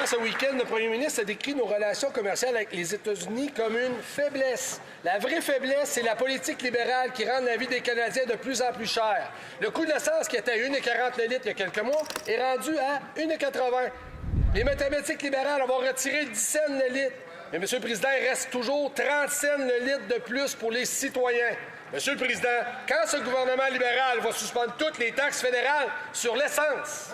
ce week-end, le premier ministre a décrit nos relations commerciales avec les États-Unis comme une faiblesse. La vraie faiblesse, c'est la politique libérale qui rend la vie des Canadiens de plus en plus chère. Le coût de l'essence, qui était à 1,40 le litre il y a quelques mois, est rendu à 1,80. Les mathématiques libérales vont retirer 10 cents le litre. Mais, M. le Président, il reste toujours 30 cents le litre de plus pour les citoyens. Monsieur le Président, quand ce gouvernement libéral va suspendre toutes les taxes fédérales sur l'essence?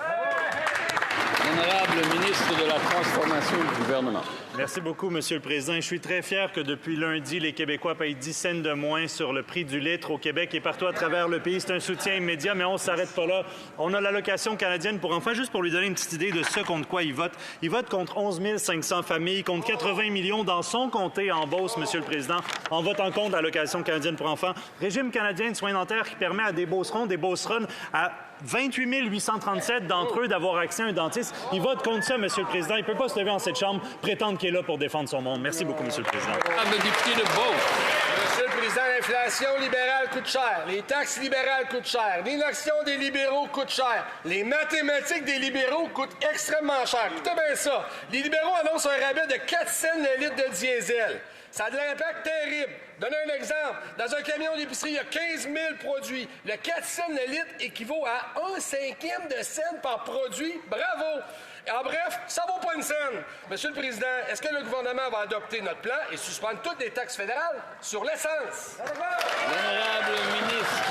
L'honorable ministre de la Transformation du gouvernement. Merci beaucoup, Monsieur le Président. Je suis très fier que depuis lundi, les Québécois payent 10 cents de moins sur le prix du litre au Québec et partout à travers le pays. C'est un soutien immédiat, mais on ne s'arrête pas là. On a l'allocation canadienne pour enfants, juste pour lui donner une petite idée de ce contre quoi il vote. Il vote contre 11 500 familles, contre 80 millions dans son comté en Beauce, Monsieur le Président, en votant contre l'allocation canadienne pour enfants. Régime canadien de soins dentaires qui permet à des Beaucerons, des Beauceronnes, à 28 837 d'entre eux d'avoir accès à un dentiste. Il vote contre ça, Monsieur le Président. Il ne peut pas se lever en cette chambre, prétendre qu'il est là pour défendre son monde. Merci beaucoup, Monsieur le Président. Le député de Beauce. Monsieur le Président, l'inflation libérale coûte cher. Les taxes libérales coûtent cher. L'inaction des libéraux coûte cher. Les mathématiques des libéraux coûtent extrêmement cher. Écoutez bien ça. Les libéraux annoncent un rabais de 4 cents le litre de diesel. Ça a de l'impact terrible. Donnez un exemple. Dans un camion d'épicerie, il y a 15 000 produits. Le 4 cents le litre équivaut à 1/5 de cent par produit. Bravo! En bref, ça vaut pas une scène. Monsieur le Président, est-ce que le gouvernement va adopter notre plan et suspendre toutes les taxes fédérales sur l'essence? L'honorable ministre.